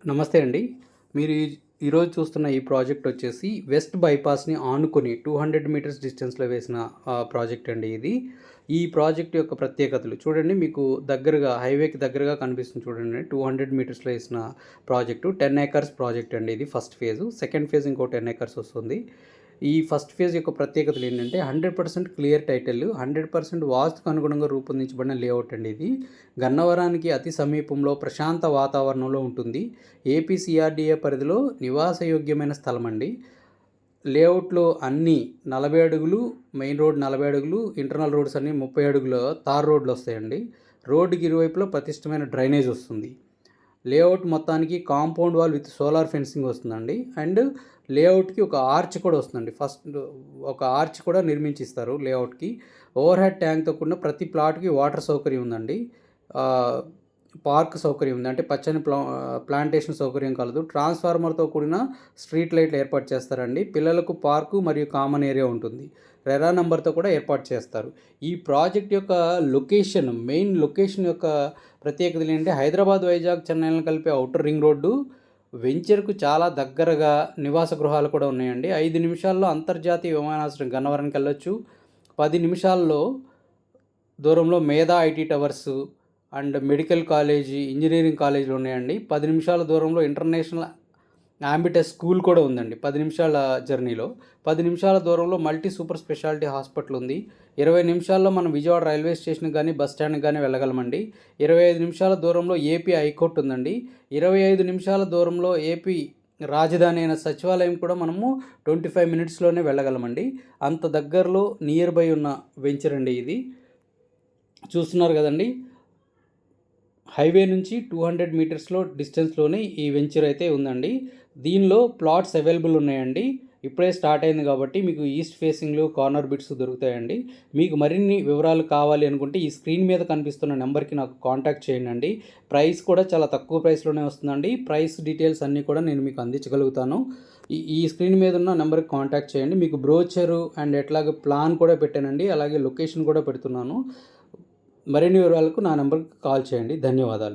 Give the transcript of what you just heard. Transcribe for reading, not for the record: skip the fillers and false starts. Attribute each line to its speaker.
Speaker 1: నమస్తే అండి. మీరు ఈరోజు చూస్తున్న ఈ ప్రాజెక్ట్ వచ్చేసి వెస్ట్ బైపాస్‌ని ఆనుకొని 200 మీటర్స్ డిస్టెన్స్‌లో వేసిన ప్రాజెక్ట్ అండి ఇది. ఈ ప్రాజెక్ట్ యొక్క ప్రత్యేకతలు చూడండి, మీకు దగ్గరగా హైవేకి దగ్గరగా కనిపిస్తుంది చూడండి. 200 మీటర్స్‌లో వేసిన ప్రాజెక్టు 10 ఏకర్స్ ప్రాజెక్ట్ అండి ఇది ఫస్ట్ ఫేజు. సెకండ్ ఫేజ్ ఇంకో 10 ఏకర్స్ వస్తుంది. ఈ ఫస్ట్ ఫేజ్ యొక్క ప్రత్యేకతలు ఏంటంటే 100% క్లియర్ టైటిల్, 100% వాస్తుకు అనుగుణంగా రూపొందించబడిన లేఅవుట్ అండి ఇది. గన్నవరానికి అతి సమీపంలో ప్రశాంత వాతావరణంలో ఉంటుంది. ఏపీ సిఆర్డీఏ పరిధిలో నివాసయోగ్యమైన స్థలం అండి. లేఅవుట్లో అన్నీ 40 అడుగులు, మెయిన్ రోడ్ 40 అడుగులు, ఇంటర్నల్ రోడ్స్ అన్నీ 30 అడుగుల తార్ రోడ్లు వస్తాయండి. రోడ్డుకి ఇరువైపులో పటిష్టమైన డ్రైనేజ్ వస్తుంది. లేఅవుట్ మొత్తానికి compound wall with solar fencing వస్తుందండి. అండ్ లేఅవుట్కి ఒక ఆర్చ్ కూడా వస్తుందండి. ఫస్ట్ ఒక ఆర్చ్ కూడా నిర్మించిస్తారు లేఅవుట్కి. ఓవర్ హెడ్ ట్యాంక్తో కూడిన ప్రతి ప్లాట్కి వాటర్ సౌకర్యం ఉందండి. పార్క్ సౌకర్యం ఉంది, అంటే పచ్చని ప్లాంటేషన్ సౌకర్యం కలదు. ట్రాన్స్ఫార్మర్తో కూడిన స్ట్రీట్ లైట్లు ఏర్పాటు చేస్తారండి. పిల్లలకు పార్కు మరియు కామన్ ఏరియా ఉంటుంది. రెరా నెంబర్తో కూడా ఏర్పాటు చేస్తారు. ఈ ప్రాజెక్ట్ యొక్క మెయిన్ లొకేషన్ యొక్క ప్రత్యేకతలు ఏంటంటే హైదరాబాద్, వైజాగ్, చెన్నైలను కలిపే ఔటర్ రింగ్ రోడ్డు, వెంచర్కు చాలా దగ్గరగా నివాస గృహాలు కూడా ఉన్నాయండి. 5 నిమిషాల్లో అంతర్జాతీయ విమానాశ్రయం గన్నవరంకి వెళ్ళొచ్చు. 10 నిమిషాల్లో దూరంలో మేధా IT towers and medical college, engineering కాలేజీలు ఉన్నాయండి. 10 నిమిషాల దూరంలో ఇంటర్నేషనల్ ఆంబిటస్ స్కూల్ కూడా ఉందండి. 10 నిమిషాల జర్నీలో. 10 నిమిషాల దూరంలో మల్టీ సూపర్ స్పెషాలిటీ హాస్పిటల్ ఉంది. 20 నిమిషాల్లో మనం విజయవాడ రైల్వే స్టేషన్కి కానీ బస్ స్టాండ్కి కానీ వెళ్ళగలమండి. 25 నిమిషాల దూరంలో ఏపీ హైకోర్టు ఉందండి. 25 నిమిషాల దూరంలో ఏపీ రాజధాని అయిన సచివాలయం కూడా మనము 25 మినిట్స్లోనే వెళ్ళగలమండి. అంత దగ్గరలో నియర్ బై ఉన్న వెంచర్ అండి ఇది. చూస్తున్నారు కదండి, హైవే నుంచి 200 మీటర్స్లో డిస్టెన్స్లోనే ఈ వెంచర్ అయితే ఉందండి. దీనిలో ప్లాట్స్ అవైలబుల్ ఉన్నాయండి. ఇప్పుడే స్టార్ట్ అయింది కాబట్టి మీకు ఈస్ట్ ఫేసింగ్లో కార్నర్ బిట్స్ దొరుకుతాయండి. మీకు మరిన్ని వివరాలు కావాలి అనుకుంటే ఈ స్క్రీన్ మీద కనిపిస్తున్న నెంబర్కి నాకు కాంటాక్ట్ చేయండి. ప్రైస్ కూడా చాలా తక్కువ ప్రైస్లోనే వస్తుందండి. ప్రైస్ డీటెయిల్స్ అన్నీ కూడా నేను మీకు అందించగలుగుతాను. ఈ స్క్రీన్ మీద ఉన్న నెంబర్కి కాంటాక్ట్ చేయండి. మీకు బ్రోచరు అండ్ ఎట్లాగే ప్లాన్ కూడా పెట్టానండి, అలాగే లొకేషన్ కూడా పెడుతున్నాను. మరిన్ని వివరాలకు నా నెంబర్కి కాల్ చేయండి. ధన్యవాదాలు.